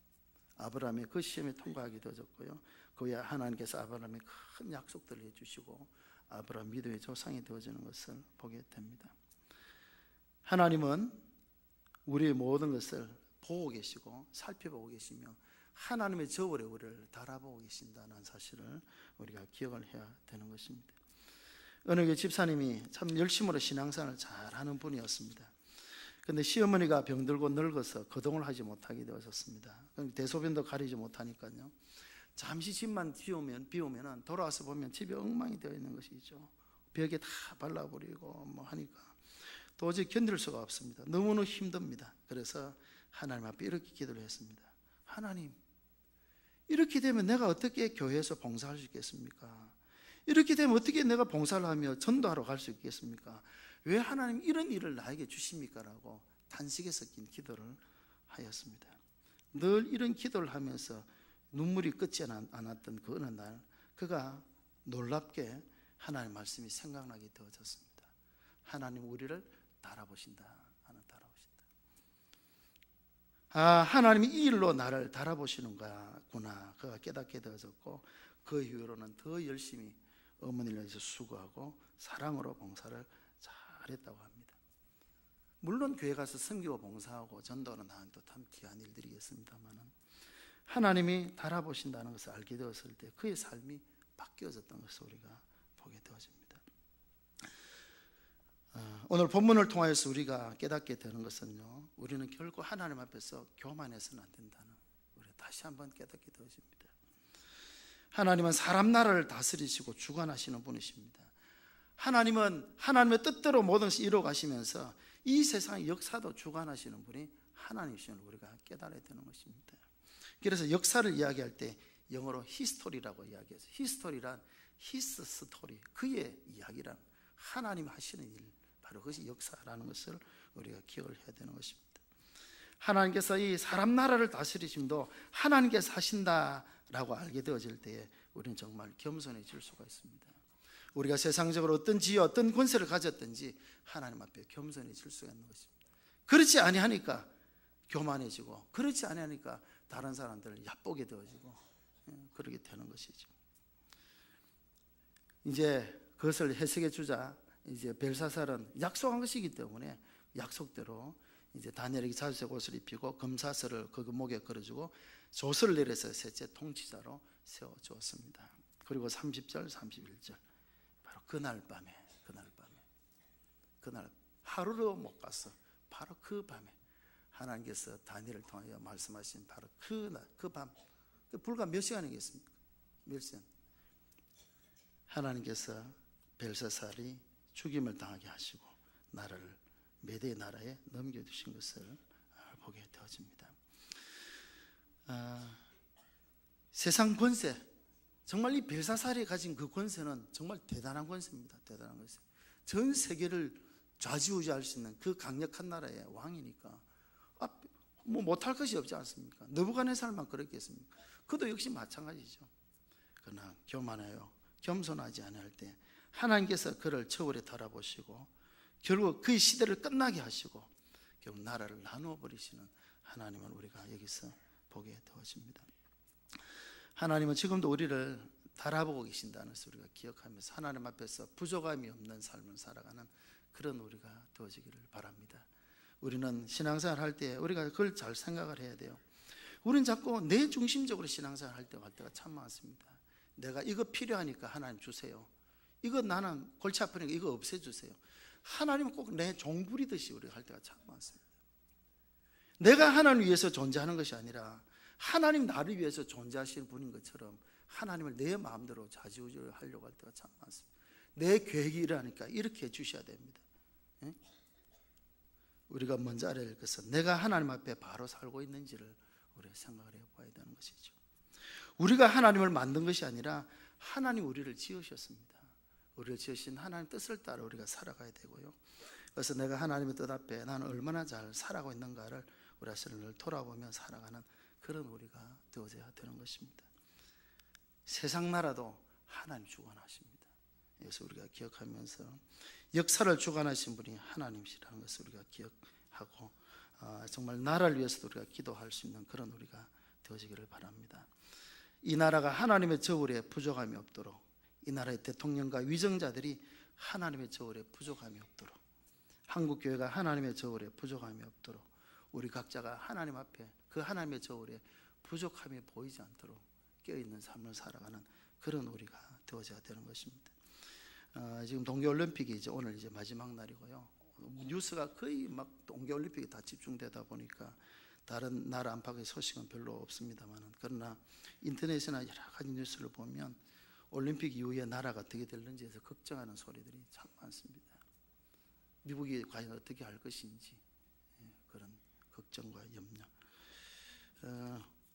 아브라함이 그 시험에 통과하게 되어졌고요. 그 후에 하나님께서 아브라함에 큰 약속들을 해주시고 아브라함 믿음의 조상이 되어지는 것을 보게 됩니다. 하나님은 우리의 모든 것을 보고 계시고 살펴보고 계시며 하나님의 저울에 우리를 달아보고 계신다는 사실을 우리가 기억을 해야 되는 것입니다. 어느 게 집사님이 참 열심으로 신앙생활을 잘하는 분이었습니다. 그런데 시어머니가 병들고 늙어서 거동을 하지 못하게 되었습니다. 대소변도 가리지 못하니까요. 잠시 집만 비우면 돌아와서 보면 집이 엉망이 되어 있는 것이죠. 벽에 다 발라버리고 뭐 하니까 도저히 견딜 수가 없습니다. 너무너무 힘듭니다. 그래서 하나님 앞에 이렇게 기도를 했습니다. 하나님, 이렇게 되면 내가 어떻게 교회에서 봉사할 수 있겠습니까? 이렇게 되면 어떻게 내가 봉사를 하며 전도하러 갈 수 있겠습니까? 왜 하나님 이런 일을 나에게 주십니까? 라고 탄식에 섞인 기도를 하였습니다. 늘 이런 기도를 하면서 눈물이 끝이 않았던 그 어느 날 그가 놀랍게 하나님의 말씀이 생각나게 되어졌습니다. 하나님 우리를 달아보신다. 하나님이 이 일로 나를 달아보시는구나. 그가 깨닫게 되어졌고 그 이후로는 더 열심히 어머니를 위해서 수고하고 사랑으로 봉사를 잘했다고 합니다. 물론 교회 가서 섬기고 봉사하고 전도는 나한테 참 귀한 일들이겠습니다만 하나님이 달아보신다는 것을 알게 되었을 때 그의 삶이 바뀌어졌던 것을 우리가 보게 되어집니다. 오늘 본문을 통하여서 우리가 깨닫게 되는 것은요, 우리는 결코 하나님 앞에서 교만해서는 안 된다는 우리 다시 한번 깨닫게 되어집니다. 하나님은 사람 나라를 다스리시고 주관하시는 분이십니다. 하나님은 하나님의 뜻대로 모든 것을 이루어 가시면서 이 세상의 역사도 주관하시는 분이 하나님이시는 우리가 깨달아야 되는 것입니다. 그래서 역사를 이야기할 때 영어로 히스토리라고 이야기해서 히스토리란 히스 스토리, 그의 이야기란 하나님 하시는 일, 바로 그것이 역사라는 것을 우리가 기억을 해야 되는 것입니다. 하나님께서 이 사람 나라를 다스리심도 하나님께서 하신다라고 알게 되어질 때에 우리는 정말 겸손해질 수가 있습니다. 우리가 세상적으로 어떤 지위, 어떤 권세를 가졌든지 하나님 앞에 겸손해질 수가 있는 것입니다. 그렇지 아니하니까 교만해지고, 그렇지 아니하니까 다른 사람들을 얕보게 되어지고, 그러게 되는 것이죠. 이제 그것을 해석해 주자. 이제 벨사살은 약속한 것이기 때문에 약속대로 이제 다니엘에게 자주색 옷을 입히고 금사슬을 그 목에 걸어주고 조서를 내려서 셋째 통치자로 세워 주었습니다. 그리고 30절, 31절 바로 그날 밤에 그날 하루로 못 갔어. 바로 그 밤에 하나님께서 다니엘을 통하여 말씀하신 바로 그날, 그 밤, 불과 몇 시간이겠습니까? 몇 시간? 하나님께서 벨사살이 죽임을 당하게 하시고 나라를 메대 나라에 넘겨주신 것을 보게 되어집니다. 세상 권세, 정말 이 벨사살이 가진 그 권세는 정말 대단한 권세입니다. 대단한 권세. 전 세계를 좌지우지할 수 있는 그 강력한 나라의 왕이니까 뭐 못할 것이 없지 않습니까? 느부갓네살만 그랬겠습니까? 그도 역시 마찬가지죠. 그러나 교만하여 겸손하지 않을 때 하나님께서 그를 처울에 달아보시고 결국 그 시대를 끝나게 하시고 결국 나라를 나누어 버리시는 하나님을 우리가 여기서 보게 되어집니다. 하나님은 지금도 우리를 달아보고 계신다는 것을 우리가 기억하면서 하나님 앞에서 부족함이 없는 삶을 살아가는 그런 우리가 되어지기를 바랍니다. 우리는 신앙생활 할 때 우리가 그걸 잘 생각을 해야 돼요. 우리는 자꾸 내 중심적으로 신앙생활 할 때가 참 많습니다. 내가 이거 필요하니까 하나님 주세요. 이거 나는 골치 아프니까 이거 없애주세요. 하나님은 꼭 내 종부리듯이 우리가 할 때가 참 많습니다. 내가 하나님 위해서 존재하는 것이 아니라 하나님 나를 위해서 존재하시는 분인 것처럼 하나님을 내 마음대로 좌지우지를 하려고 할 때가 참 많습니다. 내 계획이 이러니까 이렇게 해주셔야 됩니다. 우리가 먼저 알아야 할 것은 내가 하나님 앞에 바로 살고 있는지를 우리가 생각을 해봐야 되는 것이죠. 우리가 하나님을 만든 것이 아니라 하나님 우리를 지으셨습니다. 우리를 지으신 하나님 뜻을 따라 우리가 살아가야 되고요. 그래서 내가 하나님의 뜻 앞에 나는 얼마나 잘 살아가고 있는가를 우리 자신을 돌아보며 살아가는 그런 우리가 되어져야 되는 것입니다. 세상 나라도 하나님 주관하십니다. 그래서 우리가 기억하면서 역사를 주관하신 분이 하나님이시라는 것을 우리가 기억하고 정말 나라를 위해서도 우리가 기도할 수 있는 그런 우리가 되어지기를 바랍니다. 이 나라가 하나님의 저울에 부족함이 없도록, 이 나라의 대통령과 위정자들이 하나님의 저울에 부족함이 없도록, 한국교회가 하나님의 저울에 부족함이 없도록, 우리 각자가 하나님 앞에 그 하나님의 저울에 부족함이 보이지 않도록 껴있는 삶을 살아가는 그런 우리가 되어져야 되는 것입니다. 지금 동계올림픽이 이제 오늘 이제 마지막 날이고요. 뉴스가 거의 막 동계올림픽이 다 집중되다 보니까 다른 나라 안팎의 소식은 별로 없습니다만, 그러나 인터넷이나 여러 가지 뉴스를 보면 올림픽 이후에 나라가 어떻게 될는지에서 걱정하는 소리들이 참 많습니다. 미국이 과연 어떻게 할 것인지 그런 걱정과 염려.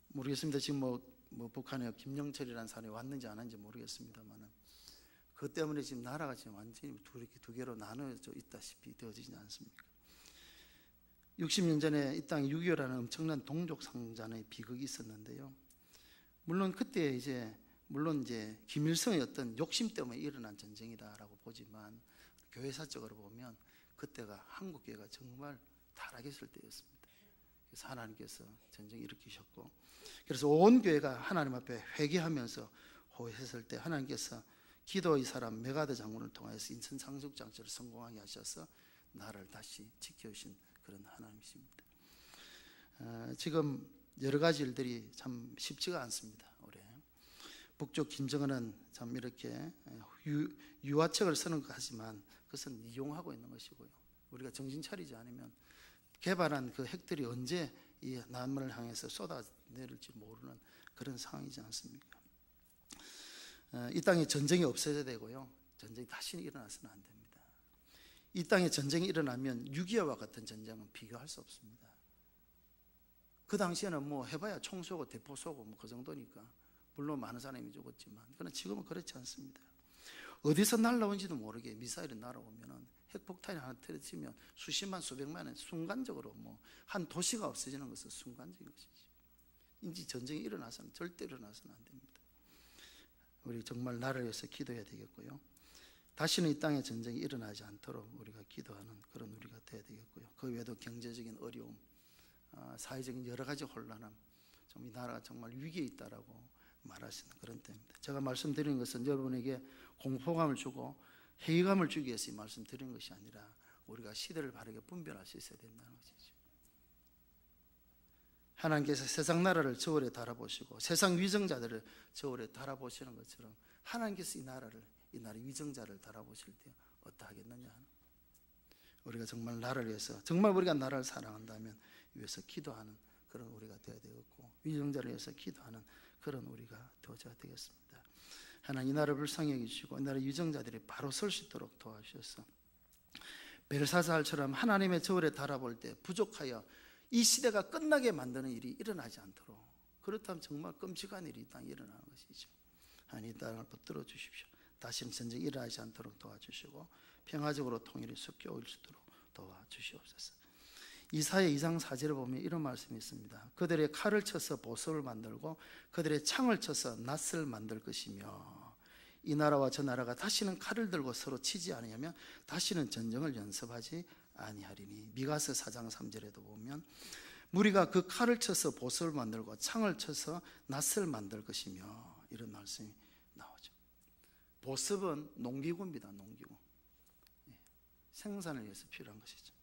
모르겠습니다. 지금 뭐 북한에 김영철이라는 사람이 왔는지 안 왔는지 모르겠습니다만, 그 때문에 지금 나라가 지금 완전히 두 개로 나눠져 있다시피 되어지지 않습니까? 60년 전에 이 땅에 6.25라는 엄청난 동족 상잔의 비극이 있었는데요. 물론 그때 이제 김일성의 어떤 욕심 때문에 일어난 전쟁이다라고 보지만, 교회사적으로 보면 그때가 한국교회가 정말 타락했을 때였습니다. 그래서 하나님께서 전쟁을 일으키셨고, 그래서 온 교회가 하나님 앞에 회개하면서 호회했을 때 하나님께서 기도의 사람 메가드 장군을 통해서 인천 상속장치를 성공하게 하셔서 나라를 다시 지켜주신 그런 하나님이십니다. 지금 여러 가지 일들이 참 쉽지가 않습니다. 올해 북쪽 김정은은 참 이렇게 유화책을 쓰는 것 같지만 그것은 이용하고 있는 것이고요. 우리가 정신 차리지 않으면 개발한 그 핵들이 언제 이 남한을 향해서 쏟아내릴지 모르는 그런 상황이지 않습니까? 이 땅에 전쟁이 없어져야 되고요. 전쟁이 다시 일어나서는 안 됩니다. 이 땅에 전쟁이 일어나면 6.25와 같은 전쟁은 비교할 수 없습니다. 그 당시에는 뭐 해봐야 총 쏘고 대포 쏘고 뭐 그 정도니까 물론 많은 사람이 죽었지만, 그러나 지금은 그렇지 않습니다. 어디서 날라온지도 모르게 미사일이 날아오면은 핵폭탄이 하나 터지면 수십만 수백만은 순간적으로 뭐 한 도시가 없어지는 것은 순간적인 것이지. 인지 전쟁이 일어나서는 절대 일어나서는 안 됩니다. 우리 정말 나라를 위해서 기도해야 되겠고요. 다시는 이 땅에 전쟁이 일어나지 않도록 우리가 기도하는 그런 우리가 돼야 되겠고요. 그 외에도 경제적인 어려움, 사회적인 여러 가지 혼란함, 이 나라가 정말 위기에 있다라고 말할 수 있는 그런 때입니다. 제가 말씀드리는 것은 여러분에게 공포감을 주고 회의감을 주기 위해서 이 말씀드리는 것이 아니라 우리가 시대를 바르게 분별할 수 있어야 된다는 것이죠. 하나님께서 세상 나라를 저울에 달아보시고 세상 위정자들을 저울에 달아보시는 것처럼 하나님께서 이 나라의 위정자를 달아보실 때 어떠하겠느냐. 우리가 정말 나라를 위해서, 정말 우리가 나라를 사랑한다면 위해서 기도하는 그런 우리가 되어야 되겠고, 위정자를 위해서 기도하는 그런 우리가 되어야 되겠습니다. 하나님 이 나라를 불쌍히 여기시고 이 나라의 위정자들이 바로 설 수 있도록 도와주셔서 벨사살처럼 하나님의 저울에 달아볼 때 부족하여 이 시대가 끝나게 만드는 일이 일어나지 않도록, 그렇다면 정말 끔찍한 일이 이 땅에 일어나는 것이죠. 하나님 이 땅을 붙들어 주십시오. 다시는 전쟁이 일어나지 않도록 도와주시고 평화적으로 통일이 섞여 수 있도록 도와주시옵소서. 이사야 2장 4절에 보면 이런 말씀이 있습니다. 그들의 칼을 쳐서 보석을 만들고 그들의 창을 쳐서 낫을 만들 것이며, 이 나라와 저 나라가 다시는 칼을 들고 서로 치지 않으면 다시는 전쟁을 연습하지 아니하리니. 미가서 4장 3절에도 보면 무리가 그 칼을 쳐서 보석을 만들고 창을 쳐서 낫을 만들 것이며, 이런 말씀이 나오죠. 보석은 농기구입니다. 농기구. 생산을 위해서 필요한 것이죠.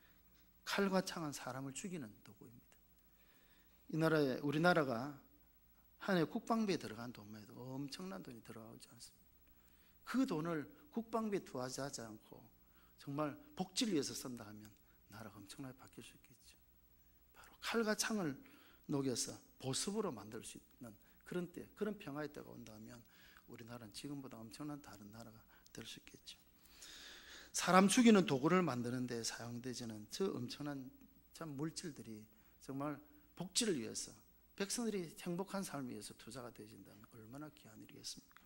칼과 창은 사람을 죽이는 도구입니다. 이 나라에, 우리나라가 한 해 국방비에 들어간 돈만 해도 엄청난 돈이 들어가지 않습니다. 그 돈을 국방비에 투자하지 않고 정말 복지를 위해서 쓴다 하면 나라가 엄청나게 바뀔 수 있겠죠. 바로 칼과 창을 녹여서 보습으로 만들 수 있는 그런 때, 그런 평화의 때가 온다면 우리나라는 지금보다 엄청난 다른 나라가 될 수 있겠죠. 사람 죽이는 도구를 만드는 데 사용되지는 저 엄청난 참 물질들이 정말 복지를 위해서, 백성들이 행복한 삶을 위해서 투자가 되어진다면 얼마나 귀한 일이겠습니까?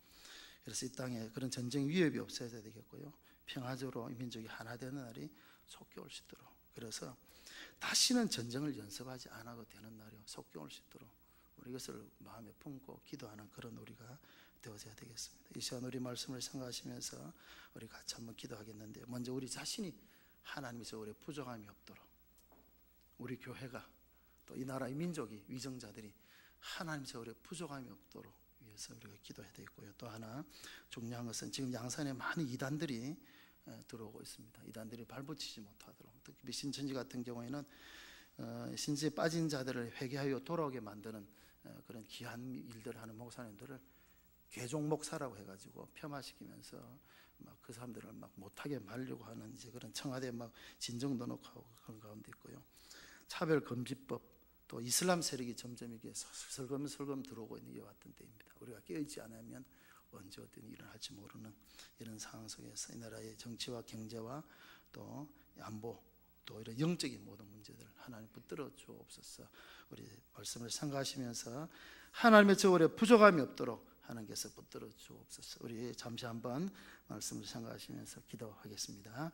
그래서 이 땅에 그런 전쟁 위협이 없어야 되겠고요, 평화적으로 이 민족이 하나 되는 날이 속히 올 수 있도록, 그래서 다시는 전쟁을 연습하지 않아도 되는 날이 속히 올 수 있도록 우리 이것을 마음에 품고 기도하는 그런 우리가 되어져야 되겠습니다. 이 시간 우리 말씀을 생각하시면서 우리 같이 한번 기도하겠는데, 먼저 우리 자신이 하나님께서 우리 부족함이 없도록, 우리 교회가 또 이 나라의 민족이, 위정자들이 하나님께서 우리 부족함이 없도록 위해서 우리가 기도해야 되겠고요. 또 하나 중요한 것은 지금 양산에 많은 이단들이 들어오고 있습니다. 이단들이 발붙이지 못하도록, 특히 신천지 같은 경우에는 신지에 빠진 자들을 회개하여 돌아오게 만드는 그런 귀한 일들을 하는 목사님들을 개종 목사라고 해가지고 폄하시키면서 막 그 사람들을 막 못하게 말려고 하는 이제 그런 청와대 막 진정도 놓고 하고 그런 가운데 있고요. 차별금지법, 또 이슬람 세력이 점점 이게 설검설검 들어오고 있는 이와 같은 때입니다. 우리가 깨어있지 않으면 언제 어떤 일을 할지 모르는 이런 상황 속에서 이 나라의 정치와 경제와 또 안보, 또 이런 영적인 모든 문제들 하나님 붙들어 주옵소서. 우리 말씀을 생각하시면서 하나님의 저울에 부족함이 없도록 하나님께서 붙들어 주옵소서. 우리 잠시 한번 말씀을 생각하시면서 기도하겠습니다.